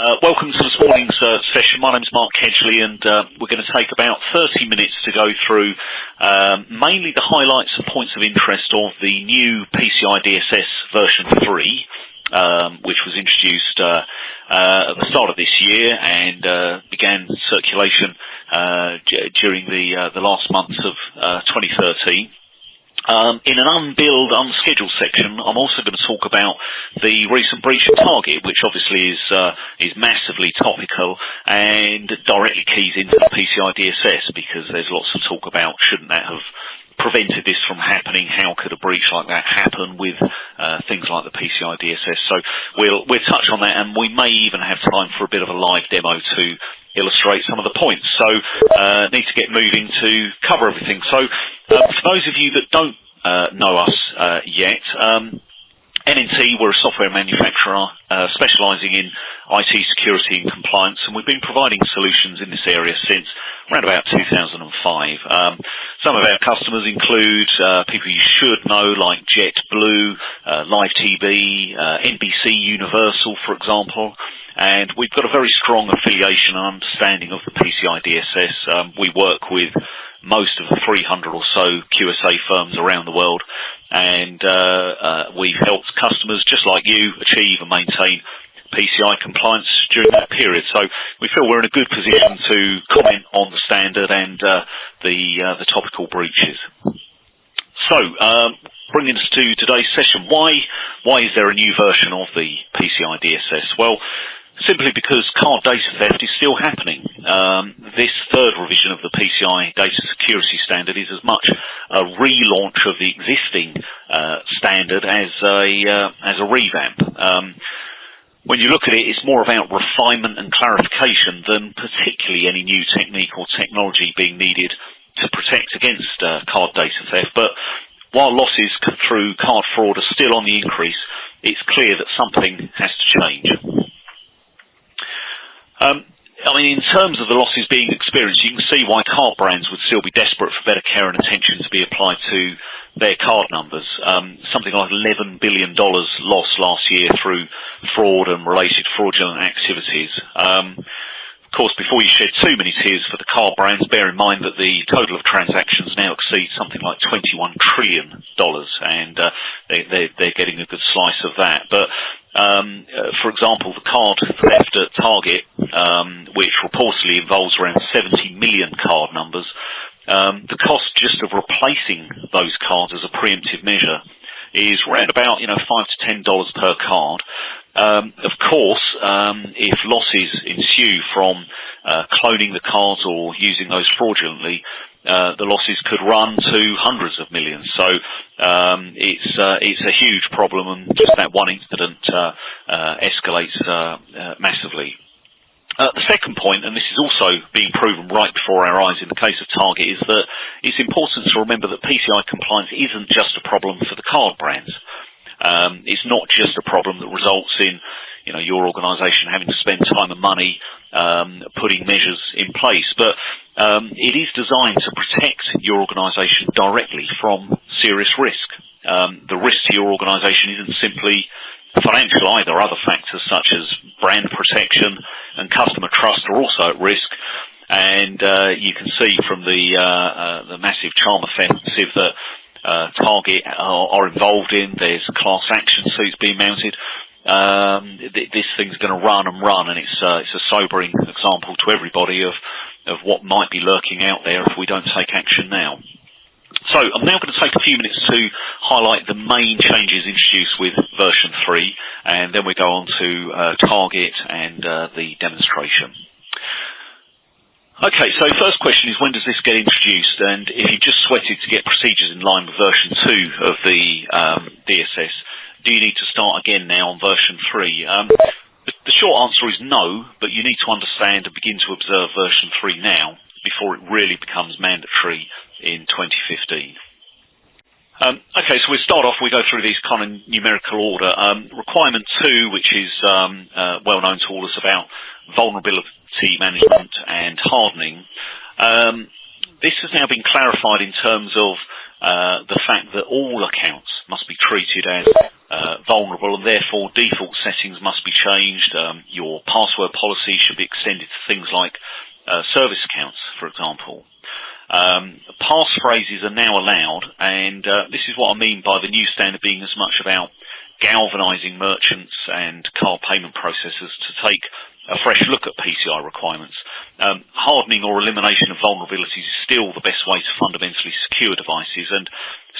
Welcome to this morning's session. My name's Mark Hedgley, and we're going to take about 30 minutes to go through mainly the highlights and points of interest of the new PCI DSS version 3, which was introduced at the start of this year and began circulation during the last months of 2013. In an unbilled, unscheduled section, I'm also going to talk about the recent breach of Target, which obviously is massively topical and directly keys into the PCI DSS, because there's lots of talk about shouldn't that have prevented this from happening, how could a breach like that happen with things like the PCI DSS. So we'll touch on that, and we may even have time for a bit of a live demo to illustrate some of the points. So need to get moving to cover everything. So for those of you that don't know us yet, NNT, we're a software manufacturer specialising in IT security and compliance, and we've been providing solutions in this area since around about 2005. Some of our customers include people you should know, like JetBlue, Live TV, NBC Universal, for example. And we've got a very strong affiliation and understanding of the PCI DSS. We work with most of the 300 or so QSA firms around the world, and we've helped customers just like you achieve and maintain PCI compliance during that period. So we feel we're in a good position to comment on the standard and the topical breaches. So bringing us to today's session, why is there a new version of the PCI DSS? Well, simply because card data theft is still happening. This third revision of the PCI Data Security Standard is as much a relaunch of the existing standard as a revamp. When you look at it, it's more about refinement and clarification than particularly any new technique or technology being needed to protect against card data theft. But while losses through card fraud are still on the increase, it's clear that something has to change. In terms of the losses being experienced, you can see why card brands would still be desperate for better care and attention to be applied to their card numbers. Something like $11 billion lost last year through fraud and related fraudulent activities. Of course, before you shed too many tears for the card brands, bear in mind that the total of transactions now exceeds something like $21 trillion, and they're getting a good slice of that. But for example, the card theft at Target, which reportedly involves around 70 million card numbers, the cost just of replacing those cards as a preemptive measure is around about $5 to $10 per card. Of course, if losses ensue from cloning the cards or using those fraudulently, the losses could run to hundreds of millions. So it's a huge problem, and just that one incident escalates massively. The second point, and this is also being proven right before our eyes in the case of Target, is that it's important to remember that PCI compliance isn't just a problem for the card brands. It's not just a problem that results in your organisation having to spend time and money putting measures in place, but it is designed to protect your organisation directly from serious risk. The risk to your organisation isn't simply financial either. Other factors such as brand protection and customer trust are also at risk. And you can see from the massive charm offensive that Target are involved in. There's class action suits being mounted. This thing's going to run and run, and it's a sobering example to everybody of what might be lurking out there if we don't take action now. So I'm now going to take a few minutes to highlight the main changes introduced with version 3, and then we go on to Target and the demonstration. Okay, so first question is, when does this get introduced? And if you just sweated to get procedures in line with version 2 of the DSS, do you need to start again now on version 3? The short answer is no, but you need to understand and begin to observe version 3 now before it really becomes mandatory in 2015. Okay, so we'll start off, we go through these kind of numerical order. Requirement 2, which is well known to all of us about vulnerability management and hardening. This has now been clarified in terms of the fact that all accounts must be treated as vulnerable, and therefore default settings must be changed. Your password policy should be extended to things like service accounts, for example. Passphrases are now allowed, and this is what I mean by the new standard being as much about galvanising merchants and card payment processors to take a fresh look at PCI requirements. Hardening or elimination of vulnerabilities is still the best way to fundamentally secure devices, and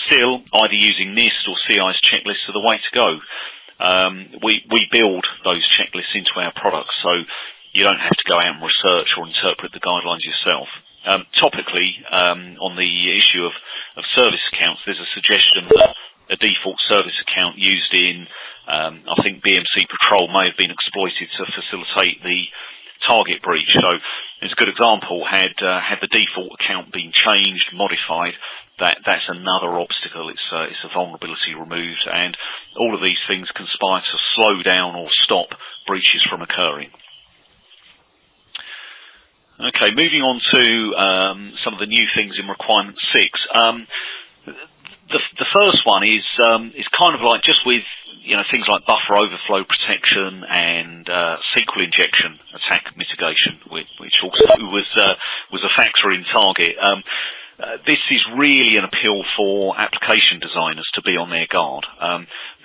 still either using NIST or CI's checklists are the way to go. We build those checklists into our products, so you don't have to go out and research or interpret the guidelines yourself. Topically, on the issue of service accounts, there's a suggestion that a default service account used in, I think, BMC Patrol may have been exploited to facilitate the target breach. So, as a good example, had the default account been changed, modified, that's another obstacle. It's a vulnerability removed, and all of these things conspire to slow down or stop breaches from occurring. Okay, moving on to some of the new things in Requirement 6. The first one is kind of like just with things like buffer overflow protection and SQL injection attack mitigation, which also was a factor in target. This is really an appeal for application designers to be on their guard.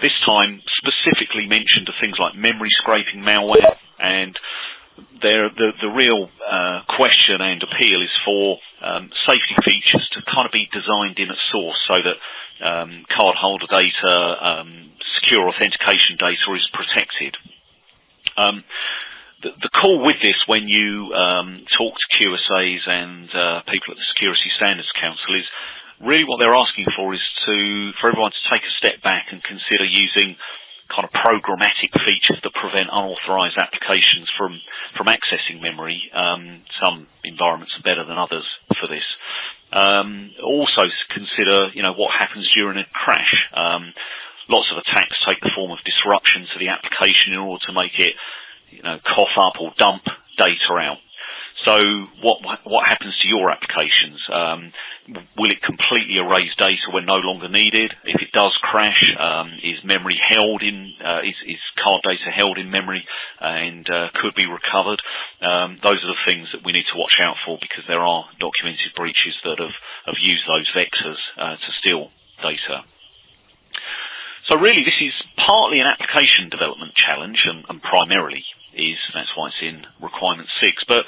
This time specifically mentioned to things like memory scraping malware, and the real question and appeal is for safety features to kind of be designed in at source so that cardholder data, secure authentication data is protected. The call with this, when you talk to QSAs and people at the Security Standards Council, is really what they're asking for is for everyone to take a step back and consider using kind of programmatic features that prevent unauthorized applications from accessing memory. Some environments are better than others for this. Also consider, what happens during a crash. Lots of attacks take the form of disruption to the application in order to make it, cough up or dump data out. So what happens to your applications? Will it completely erase data when no longer needed? If it does crash, is memory held in, is card data held in memory and could be recovered? Those are the things that we need to watch out for, because there are documented breaches that have used those vectors to steal data. So really this is partly an application development challenge, and primarily that's why it's in Requirement 6, but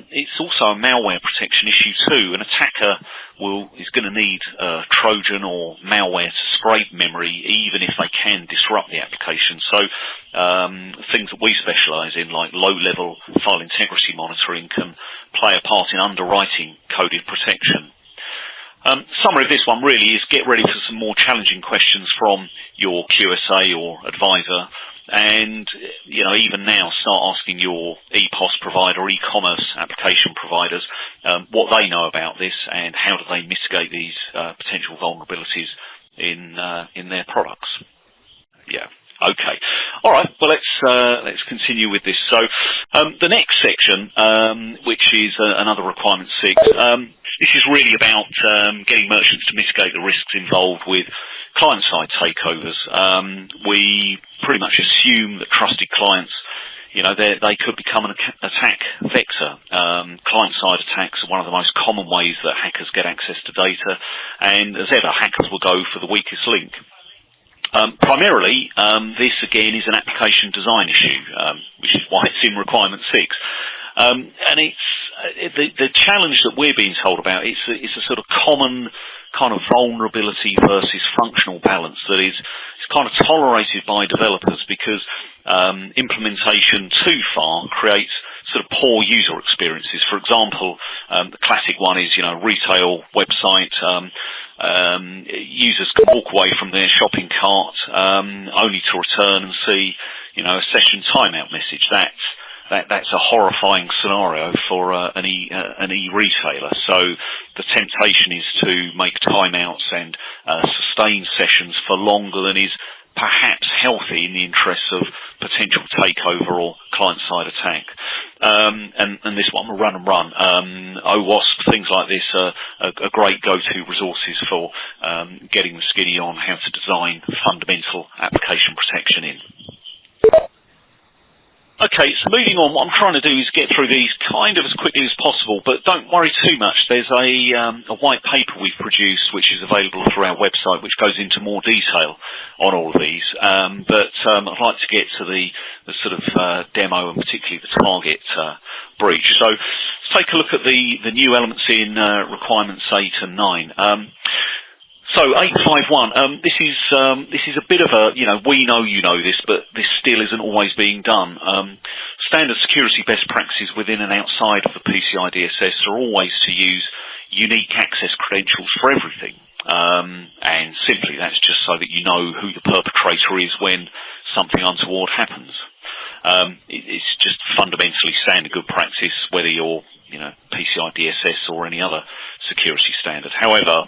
it's also a malware protection issue too. An attacker is going to need Trojan or malware to scrape memory, even if they can disrupt the application. So things that we specialise in, like low-level file integrity monitoring, can play a part in underwriting coded protection. Summary of this one really is get ready for some more challenging questions from your QSA or advisor, and even now start asking your EPOS provider or e-commerce application providers what they know about this and how do they mitigate these potential vulnerabilities in their products. Yeah. Okay. All right. Well, let's continue with this. So the next section, which is another Requirement 6, this is really about getting merchants to mitigate the risks involved with client-side takeovers. We pretty much assume that trusted clients, they could become an attack vector. Client-side attacks are one of the most common ways that hackers get access to data, and as ever, hackers will go for the weakest link. Primarily, this again is an application design issue, which is why it's in Requirement 6. And it's the challenge that we're being told about. It's a sort of common kind of vulnerability versus functional balance that is kind of tolerated by developers, because implementation too far creates sort of poor user experiences. For example, the classic one is retail website. Users can walk away from their shopping cart only to return and see a session timeout message. That's a horrifying scenario for an e-retailer. So the temptation is to make timeouts and sustain sessions for longer than is perhaps healthy in the interests of potential takeover or client-side attack. and this one will run and run. OWASP, things like this are great go-to resources for getting the skinny on how to design fundamental application protection in. Okay, so moving on, what I'm trying to do is get through these kind of as quickly as possible, but don't worry too much. There's a white paper we've produced which is available through our website which goes into more detail on all of these, but I'd like to get to the sort of demo and particularly the target breach. So let's take a look at the new elements in requirements 8 and 9. So 851, this is a bit of a, we know you know this, but this still isn't always being done. Standard security best practices within and outside of the PCI DSS are always to use unique access credentials for everything. And simply that's just so that you know who the perpetrator is when something untoward happens. It's just fundamentally standard good practice, whether you're, PCI DSS or any other security standard. However,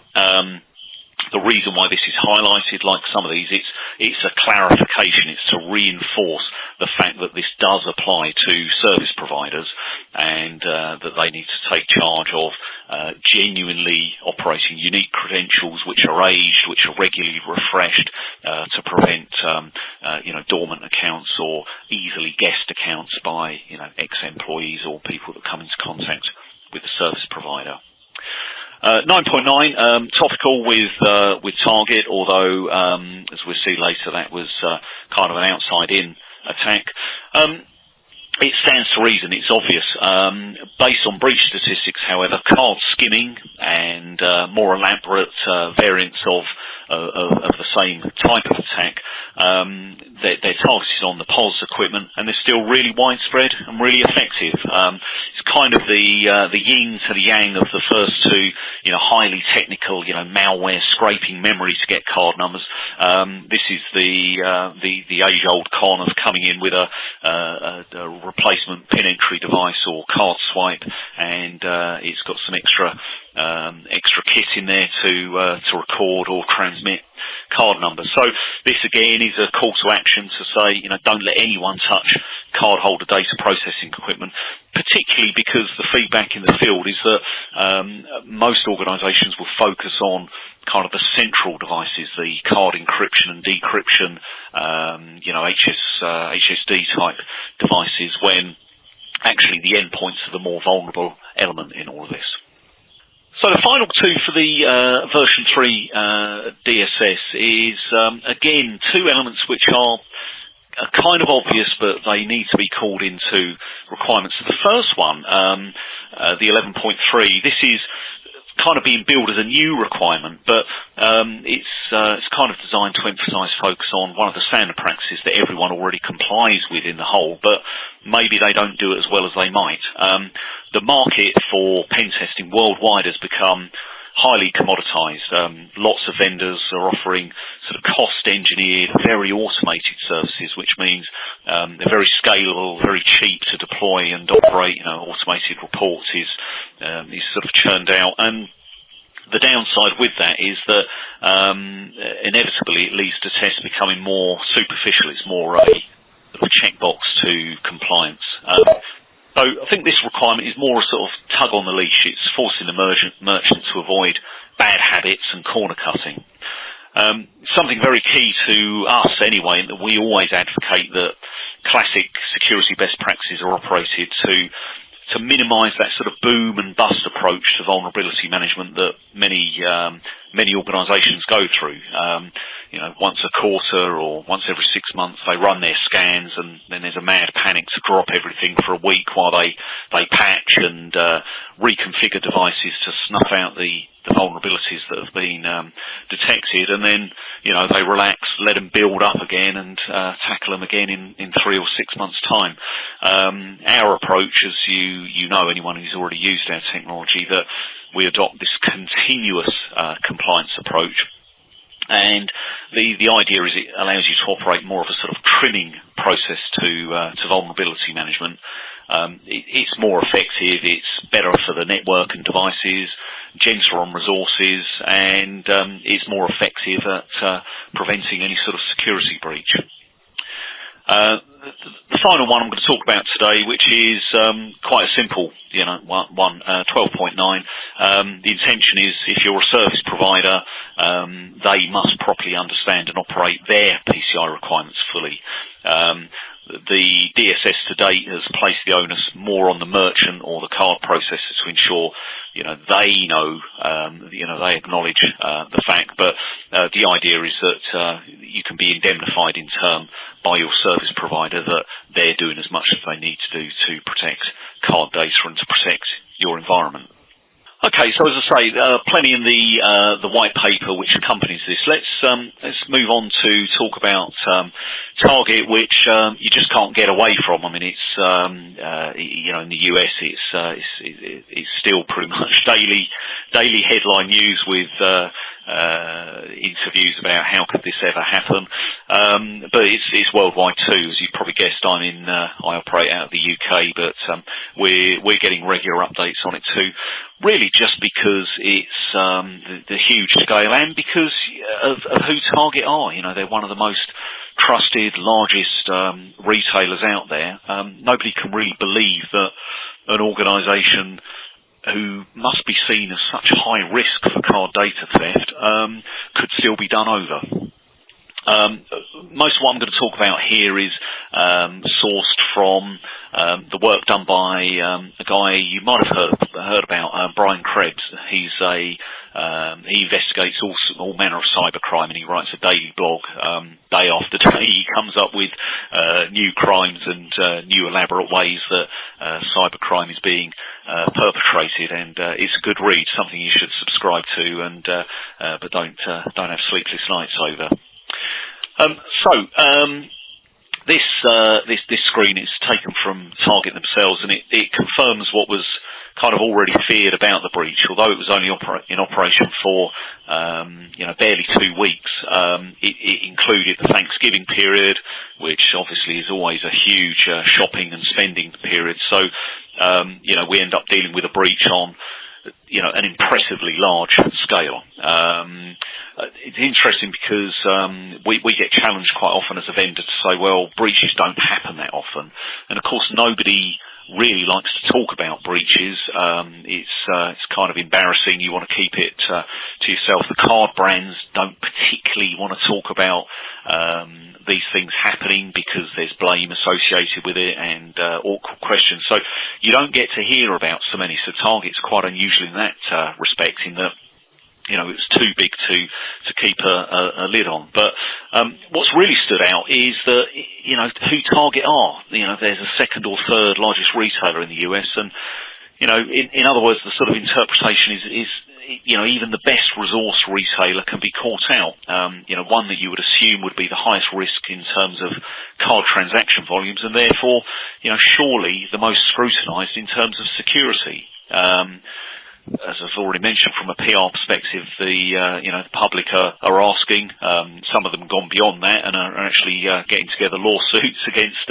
the reason why this is highlighted, like some of these, it's a clarification. It's to reinforce the fact that this does apply to service providers, and that they need to take charge of genuinely operating unique credentials which are aged, which are regularly refreshed, to prevent dormant accounts or easily guessed accounts by ex-employees or people that come into contact with the service provider. 9.9, topical with target, although as we'll see later that was kind of an outside-in attack. It stands to reason, it's obvious. Based on breach statistics, however, card skimming and more elaborate variants of the same type of attack, they're targeted on the POS equipment, and they're still really widespread and really effective. It's kind of the yin to the yang of the first two, highly technical, malware scraping memory to get card numbers. This is the age-old con of coming in with a replacement pin entry device or card swipe, and it's got some extra kit in there to record or transmit card numbers. So this again is a call to action to say, don't let anyone touch cardholder data processing equipment, particularly because the feedback in the field is that most organisations will focus on kind of the central devices, the card encryption and decryption, HSD type devices, when actually the endpoints are the more vulnerable element in all of this. So the final two for the version 3 DSS is, again, two elements which are kind of obvious, but they need to be called into requirements. So the first one, the 11.3, this is kind of being billed as a new requirement, but it's kind of designed to emphasise focus on one of the standard practices that everyone already complies with in the whole, but maybe they don't do it as well as they might. The market for pen testing worldwide has become highly commoditised. Lots of vendors are offering sort of cost-engineered, very automated services, which means they're very scalable, very cheap to deploy and operate. Automated reports is sort of churned out, and the downside with that is that inevitably it leads to tests becoming more superficial. It's more a sort of checkbox to compliance. So I think this requirement is more a sort of tug on the leash. It's forcing the merchant to avoid bad habits and corner cutting. Something very key to us anyway, that we always advocate that classic security best practices are operated to minimise that sort of boom and bust approach to vulnerability management that many organisations go through. Once a quarter or once every 6 months they run their scans, and then there's a mad panic to drop everything for a week while they patch and reconfigure devices to snuff out the vulnerabilities that have been detected, and then they relax, let them build up again, and tackle them again in 3 or 6 months' time. Our approach, as you know, anyone who's already used our technology, that we adopt this continuous compliance approach. And the idea is it allows you to operate more of a sort of trimming process to vulnerability management. It's more effective, it's better for the network and devices, gentler on resources, and it's more effective at preventing any sort of security breach. the final one I'm going to talk about today, which is quite a simple, 12.9. The intention is, if you're a service provider, they must properly understand and operate their PCI requirements fully. The DSS to date has placed the onus more on the merchant or the card processor to ensure, they know, they acknowledge the fact. But the idea is that you can be indemnified in turn by your service provider that they're doing as much as they need to do to protect card data and to protect your environment. Okay, so as I say, plenty in the white paper which accompanies this. Let's move on to talk about target, which you just can't get away from. I mean, it's in the US, it's still pretty much daily headline news with interviews about how could this ever happen. But it's worldwide too, as you probably guessed. I operate out of the UK, but we're getting regular updates on it too. Really, just because it's the huge scale and because of who Target are. They're one of the most trusted, largest retailers out there. Nobody can really believe that an organisation who must be seen as such high risk for card data theft could still be done over. Most of what I'm going to talk about here is sourced from the work done by a guy you might have heard about, Brian Krebs. He investigates all manner of cybercrime, and he writes a daily blog day after day. He comes up with new crimes and new elaborate ways that cybercrime is being perpetrated, and it's a good read, something you should subscribe to, and but don't have sleepless nights over. This screen is taken from Target themselves, and it confirms what was kind of already feared about the breach. Although it was only in operation for barely 2 weeks, it included the Thanksgiving period, which obviously is always a huge shopping and spending period. So we end up dealing with a breach on an impressively large scale. It's interesting because we get challenged quite often as a vendor to say, well, breaches don't happen that often, and of course nobody really likes to talk about breaches. It's kind of embarrassing. You want to keep it to yourself. The card brands don't particularly want to talk about these things happening because there's blame associated with it and awkward questions. So you don't get to hear about so many. So Target's quite unusual in that respect, in that it's too big to keep a lid on. But what's really stood out is that who Target are. There's a second or third largest retailer in the US, and in other words, the sort of interpretation is even the best resource retailer can be caught out. One that you would assume would be the highest risk in terms of card transaction volumes, and therefore surely the most scrutinised in terms of security. As I've already mentioned, from a PR perspective, the public are asking. Some of them have gone beyond that and are actually getting together lawsuits against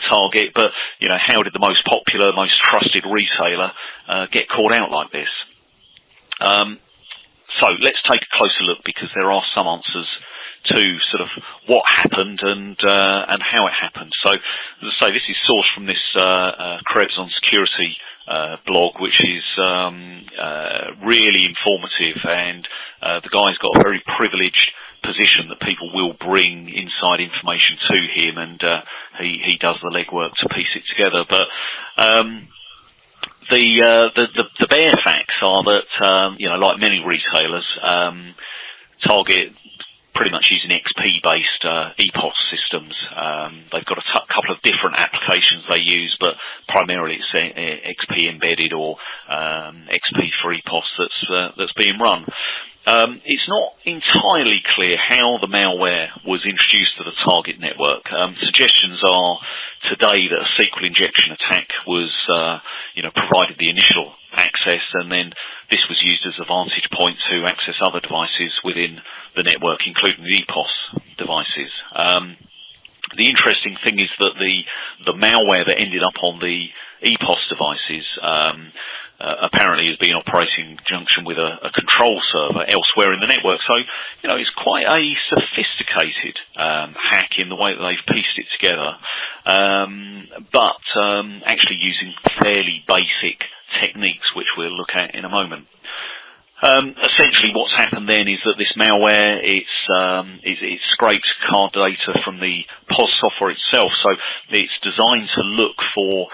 Target. But how did the most popular, most trusted retailer get caught out like this? So let's take a closer look, because there are some answers to sort of what happened and how it happened. So, as I say, this is sourced from this Krebs on Security blog, which is really informative, and the guy's got a very privileged position that people will bring inside information to him, and he does the legwork to piece it together. But the bare facts are that like many retailers, Target pretty much using XP-based EPOS systems. They've got a couple of different applications they use, but primarily it's XP embedded or XP for EPOS that's being run. It's not entirely clear how the malware was introduced to the Target network. Suggestions are today that a SQL injection attack was, provided the initial access, and then this was used as a vantage point to access other devices within the network, including the EPOS devices. The interesting thing is that the malware that ended up on the EPOS devices apparently has been operating in conjunction with a control server elsewhere in the network. So, it's quite a sophisticated hack in the way that they've pieced it together, but actually using fairly basic techniques, which we'll look at in a moment. Essentially, what's happened then is that this malware, it scrapes card data from the POS software itself. So it's designed to look for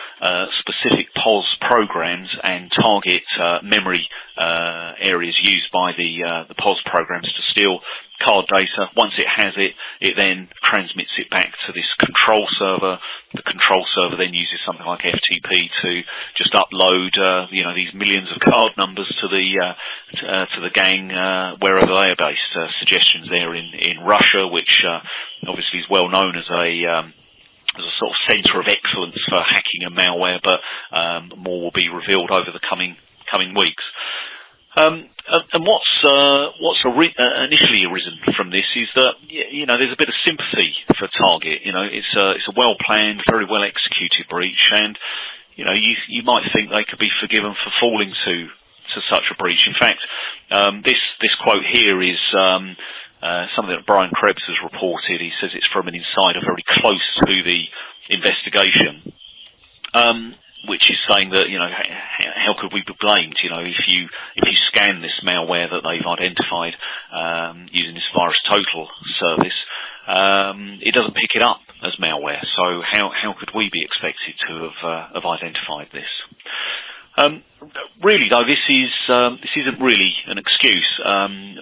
specific POS programs and target memory areas used by the POS programs to steal card data. Once it has it, it then transmits it back to this control server. The control server then uses something like FTP to just upload, these millions of card numbers to the gang wherever they are based. Suggestions there in Russia, which obviously is well known as a sort of centre of excellence for hacking and malware, but more will be revealed over the coming weeks. And what's initially arisen from this is that there's a bit of sympathy for Target. It's a well planned, very well executed breach, and you might think they could be forgiven for falling to such a breach. In fact, this quote here is something that Brian Krebs has reported. He says it's from an insider very close to the investigation. Which is saying that, how could we be blamed, if you scan this malware that they've identified using this Virus Total service, it doesn't pick it up as malware. So how could we be expected to have identified this? Really, though, this isn't really an excuse.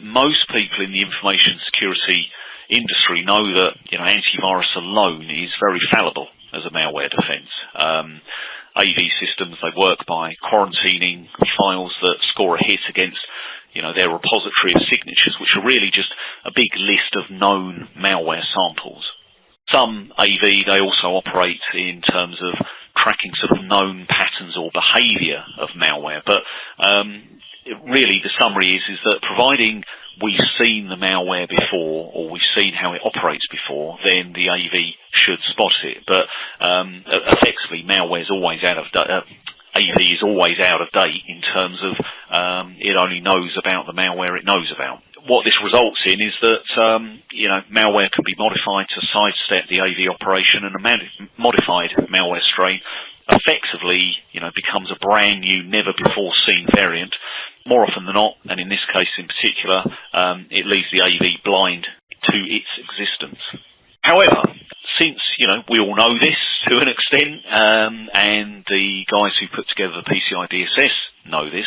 Most people in the information security industry know that antivirus alone is very fallible as a malware defence. AV systems, they work by quarantining files that score a hit against, their repository of signatures, which are really just a big list of known malware samples. Some AV, they also operate in terms of tracking sort of known patterns or behaviour of malware. But really, the summary is that providing we've seen the malware before, or we've seen how it operates before, then the AV should spot it. But effectively, malware is always out of AV is always out of date in terms of it only knows about the malware it knows about. What this results in is that malware can be modified to sidestep the AV operation, and a modified malware strain effectively becomes a brand new, never before seen variant. More often than not, and in this case in particular, it leaves the AV blind to its existence. However, since we all know this to an extent, and the guys who put together the PCI DSS know this,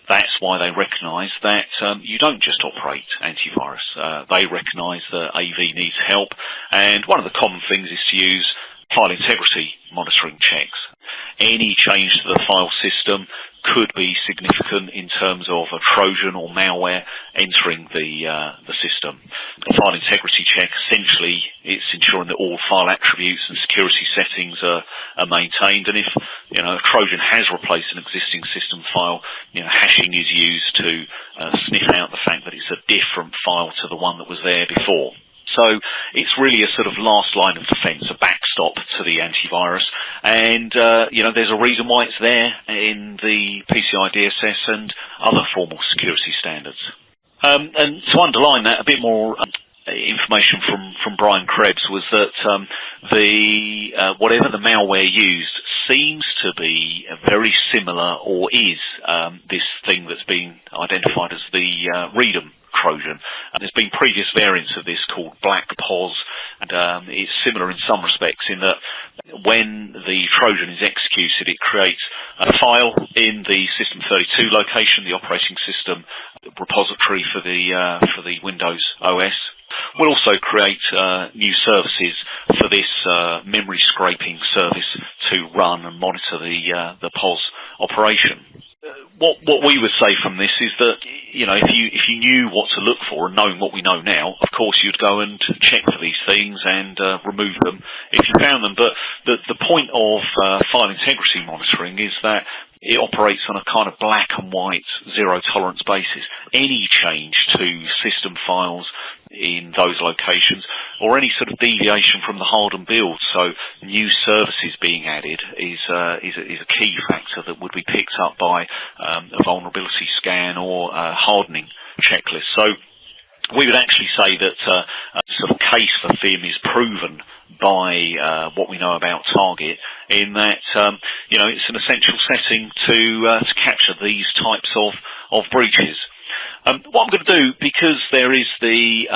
that's why they recognise that you don't just operate antivirus. They recognise that AV needs help, and one of the common things is to use file integrity monitoring checks. Any change to the file system could be significant in terms of a Trojan or malware entering the system. A file integrity check, essentially, it's ensuring that all file attributes and security settings are maintained. And if a Trojan has replaced an existing system file, hashing is used to sniff out the fact that it's a different file to the one that was there before. So it's really a sort of last line of defence, a backstop to the antivirus, and there's a reason why it's there in the PCI DSS and other formal security standards. And to underline that, a bit more information from Brian Krebs was that whatever the malware used seems to be very similar, or is this thing that's been identified as the Redum Trojan. And there's been previous variants of this called Black POS, and it's similar in some respects in that when the Trojan is executed, it creates a file in the System32 location, the operating system repository for the Windows OS. We'll also create new services for this memory scraping service to run and monitor the POS operation. What we would say from this is that if you knew what to look for and knowing what we know now, of course you'd go and check for these things and remove them if you found them. But the point of file integrity monitoring is that it operates on a kind of black and white zero tolerance basis. Any change to system files in those locations, or any sort of deviation from the hardened build, so new services being added, is a key factor that would be picked up by a vulnerability scan or hardening checklist. So we would actually say that sort of case for FIM is proven by what we know about target, in that it's an essential setting to capture these types of breaches. What I'm going to do, because there is the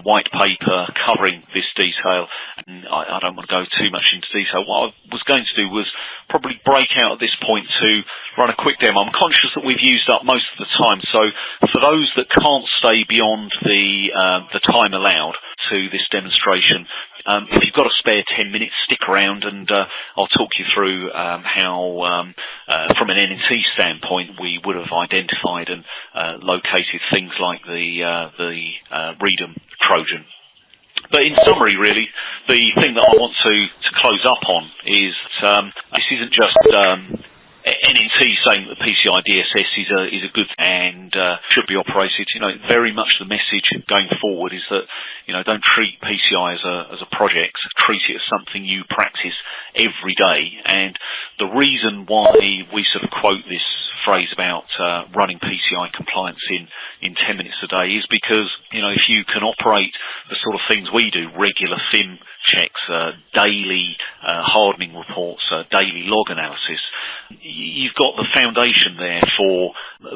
white paper covering this detail, and I don't want to go too much into detail, what I was going to do was probably break out at this point to run a quick demo. I'm conscious that we've used up most of the time, so for those that can't stay beyond the time allowed to this demonstration, if you've got a spare 10 minutes, stick around and I'll talk you through how, from an NNT standpoint, we would have identified and located things like the revamp Trojan. But in summary, really, the thing that I want to close up on is this isn't just NNT saying that PCI DSS is a good and should be operated. Very much the message going forward is that don't treat PCI as a project. Treat it as something you practice every day. And the reason why we sort of quote this phrase about running PCI compliance in 10 minutes a day is because if you can operate the sort of things we do, regular FIM checks, daily hardening reports, daily log analysis, you've got the foundation there for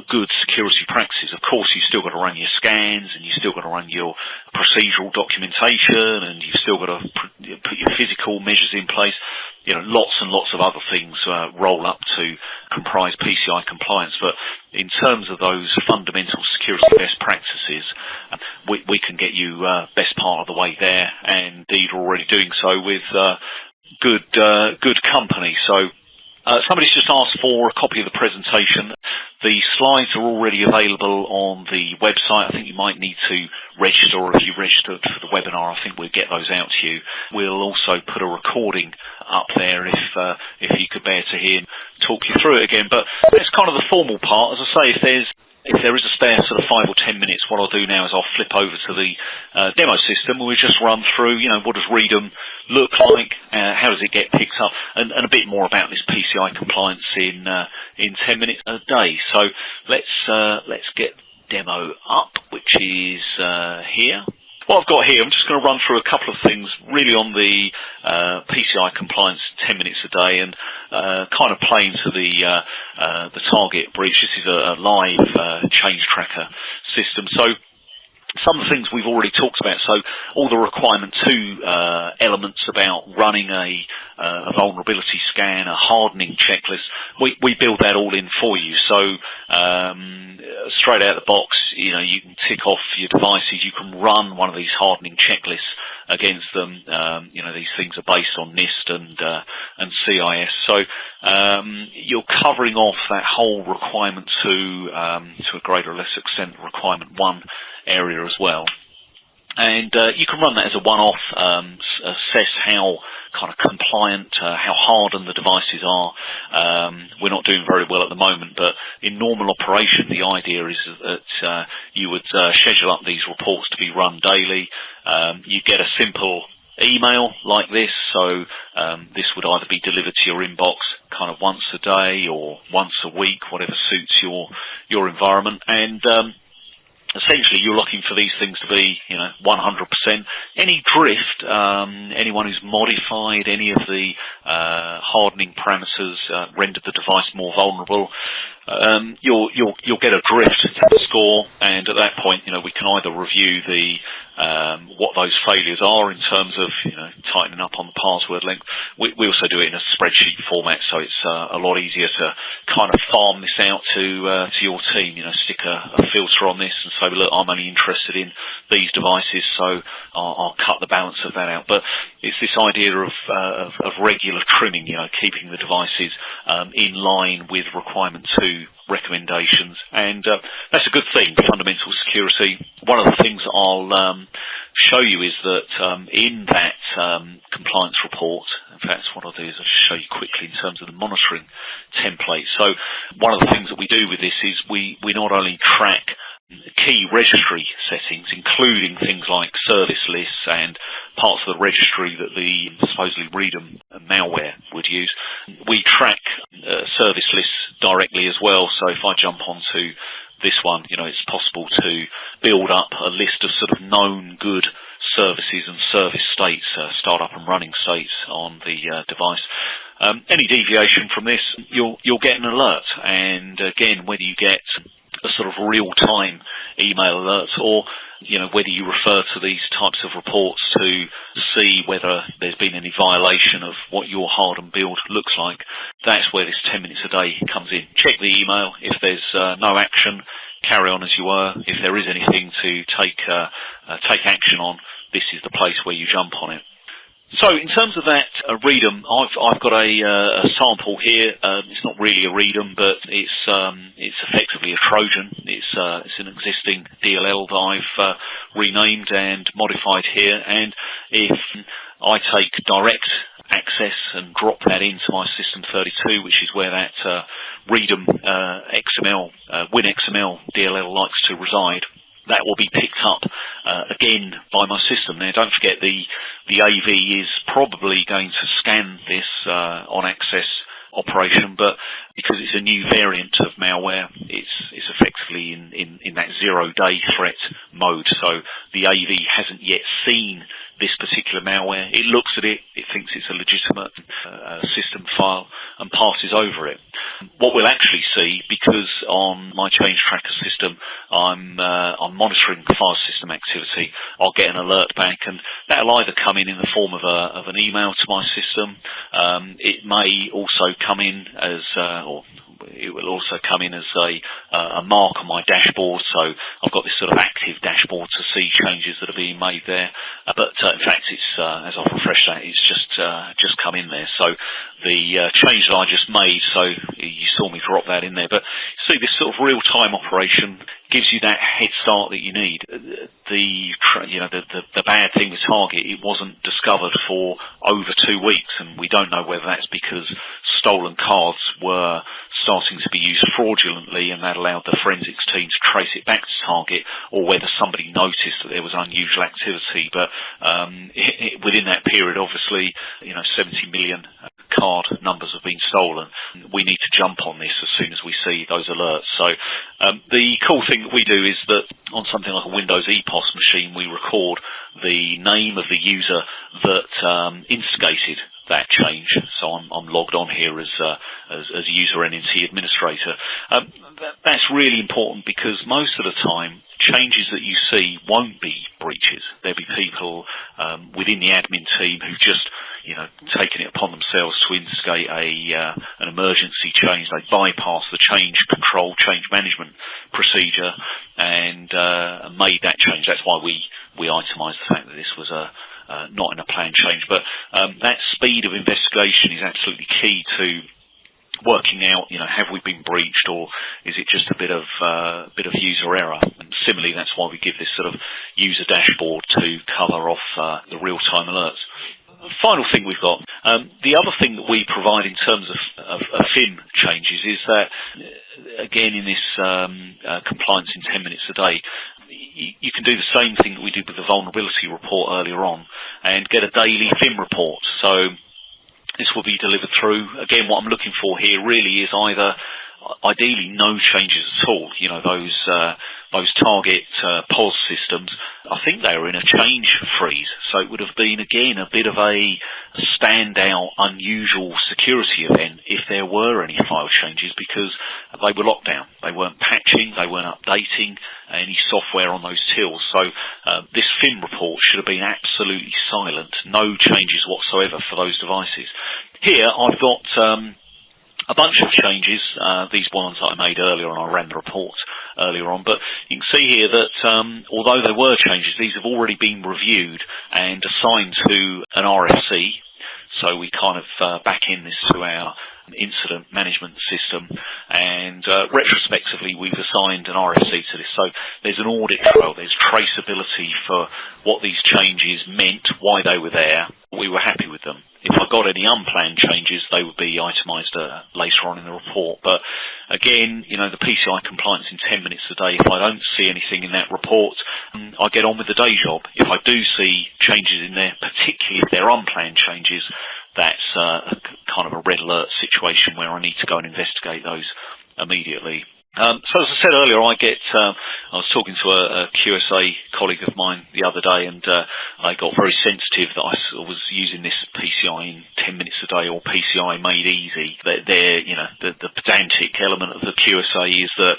good security practices. Of course, you've still got to run your scans, and you've still got to run your procedural documentation, and you've still got to put your physical measures in place. Lots and lots of other things roll up to comprise PCI compliance. But in terms of those fundamental security best practices, we can get you best part of the way there, and indeed already doing so with good company. So somebody's just asked for a copy of the presentation. The slides are already available on the website. I think you might need to register, or if you registered for the webinar, I think we'll get those out to you. We'll also put a recording up there if you could bear to hear and talk you through it again. But that's kind of the formal part. As I say, if there is a spare sort of 5 or 10 minutes, what I'll do now is I'll flip over to the demo system, and we'll just run through, what does revamp look like, how does it get picked up, and a bit more about this PCI compliance in 10 minutes a day. So let's get demo up, which is here. What I've got here, I'm just going to run through a couple of things really on the PCI compliance 10 minutes a day, and kind of play into the target breach. This is a live change tracker system. So some of the things we've already talked about, so all the requirement 2 elements about running a vulnerability scan, a hardening checklist, we build that all in for you. So straight out of the box, you can tick off your devices, you can run one of these hardening checklists against them. These things are based on NIST and CIS. So you're covering off that whole requirement 2 to a greater or less extent requirement 1 area as well. And you can run that as a one-off, assess how kind of compliant, how hardened the devices are. We're not doing very well at the moment, but in normal operation, the idea is that you would schedule up these reports to be run daily. You get a simple email like this, so this would either be delivered to your inbox kind of once a day or once a week, whatever suits your environment. And essentially, you're looking for these things to be, 100%. Any drift, anyone who's modified any of the hardening parameters, rendered the device more vulnerable, you'll get a drift to the score, and at that point, we can either review the what those failures are in terms of, tightening up on the password length. We also do it in a spreadsheet format, so it's a lot easier to kind of farm this out to your team. Stick a filter on this and say, look, I'm only interested in these devices, so I'll cut the balance of that out. But it's this idea of regular trimming, keeping the devices in line with requirement 2 to recommendations, and that's a good thing, fundamental security. One of the things that I'll show you is that in that compliance report, in fact what I'll do is I'll show you quickly in terms of the monitoring template. So one of the things that we do with this is we not only track key registry settings, including things like service lists and parts of the registry that the supposedly read-em malware would use. We track service lists directly as well, so if I jump onto this one, it's possible to build up a list of sort of known good services and service states, start-up and running states on the device. Any deviation from this, you'll get an alert, and again, whether you get a sort of real-time email alerts or whether you refer to these types of reports to see whether there's been any violation of what your hardened build looks like, that's where this 10 minutes a day comes in. Check the email. If there's no action, carry on as you were. If there is anything to take action on, this is the place where you jump on it. So in terms of that read-em, I've got a sample here. It's not really a read-em, but it's effectively a Trojan. It's an existing DLL that I've renamed and modified here. And if I take direct access and drop that into my System32, which is where that read-em XML, WinXML DLL likes to reside, that will be picked up again by my system. Now, don't forget the AV is probably going to scan this on access operation, but because it's a new variant of malware, it's effectively in that zero-day threat mode. So the AV hasn't yet seen this particular malware. It looks at it, it thinks it's a legitimate system file, and passes over it. What we'll actually see, because on my change tracker system I'm monitoring file system activity, I'll get an alert back, and that'll either come in the form of an email to my system. It may also come in as or it will also come in as a mark on my dashboard, so I've got this sort of active dashboard to see changes that are being made there. But in fact, it's as I've refreshed that, it's just come in there. So the change that I just made, so you saw me drop that in there. But see, this sort of real-time operation gives you that head start that you need. The bad thing with Target, it wasn't discovered for over 2 weeks, and we don't know whether that's because stolen cards were starting to be used fraudulently and that allowed the forensics team to trace it back to Target, or whether somebody noticed that there was unusual activity. But within that period, obviously, 70 million card numbers have been stolen. We need to jump on this as soon as we see those alerts. So the cool thing that we do is that on something like a Windows EPOS machine, we record the name of the user that instigated that change. So I'm logged on here as user NNT administrator. That's really important, because most of the time changes that you see won't be breaches. There'll be people within the admin team who've just taken it upon themselves to instigate an emergency change. They bypass the change management procedure and made that change. That's why we itemised the fact that this was not in a planned change. But that speed of investigation is absolutely key to working out, have we been breached, or is it just a bit of user error? And similarly, that's why we give this sort of user dashboard to cover off the real-time alerts. Final thing we've got, the other thing that we provide in terms of FIM changes is that, again, in this compliance in 10 minutes a day, you can do the same thing that we did with the vulnerability report earlier on and get a daily FIM report. So this will be delivered through. Again, what I'm looking for here really is either ideally no changes at all. Those target POS systems, I think they were in a change freeze, so it would have been again a bit of a standout, unusual security event if there were any file changes, because they were locked down. They weren't patching, they weren't updating any software on those tills. So this FIM report should have been absolutely silent, no changes whatsoever for those devices. Here I've got a bunch of changes, these ones that I made earlier on, I ran the report earlier on, but you can see here that although there were changes, these have already been reviewed and assigned to an RFC, so we kind of back in this to our incident management system, and retrospectively we've assigned an RFC to this. So there's an audit trail, there's traceability for what these changes meant, why they were there. We were happy with them. If I got any unplanned changes, they would be itemised later on in the report. But again, the PCI compliance in 10 minutes a day, if I don't see anything in that report, I get on with the day job. If I do see changes in there, particularly if they're unplanned changes, that's kind of a red alert situation where I need to go and investigate those immediately. So as I said earlier, I was talking to a QSA colleague of mine the other day, and I got very sensitive that I was using this PCI in 10 minutes a day, or PCI made easy. The pedantic element of the QSA is that,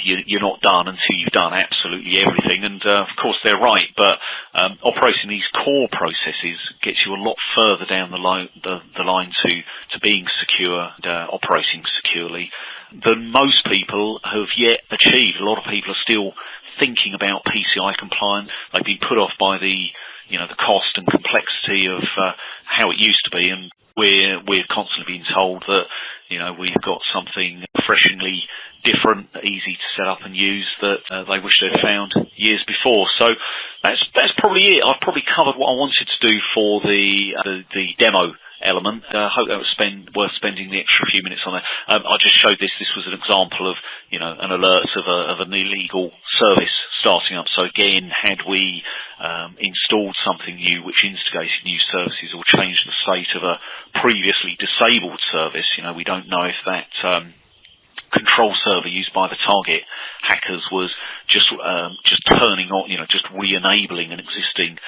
you're not done until you've done absolutely everything, and of course they're right, but operating these core processes gets you a lot further down the line to being secure and operating securely than most people have yet achieved. A lot of people are still thinking about PCI compliance. They've been put off by the cost and complexity of how it used to be, and we're constantly being told that we've got something refreshingly different, easy to set up and use that they wish they'd found years before. So that's probably it. I've probably covered what I wanted to do for the demo element. I hope that was worth spending the extra few minutes on that. I just showed this. This was an example of an alert of an illegal service starting up. So again, had we installed something new which instigated new services or changed the state of a previously disabled service, we don't know if that control server used by the target hackers was just turning on, just re-enabling an existing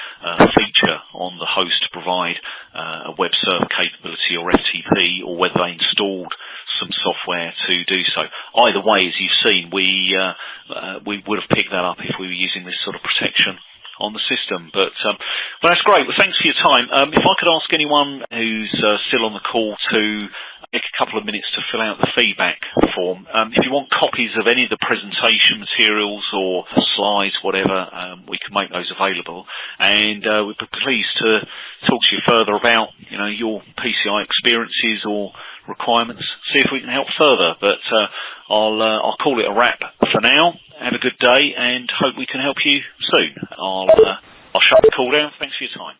feature on the host to provide a web server capability or FTP, or whether they installed some software to do so. Either way, as you've seen, we would have picked that up if we were using this sort of protection on the system. But well, that's great. Well, thanks for your time. If I could ask anyone who's still on the call to take a couple of minutes to fill out the feedback form. If you want copies of any of the presentation materials or slides, whatever, we can make those available. And we'd be pleased to talk to you further about your PCI experiences or requirements, see if we can help further. But I'll call it a wrap for now. Have a good day, and hope we can help you soon. I'll shut the call down. Thanks for your time.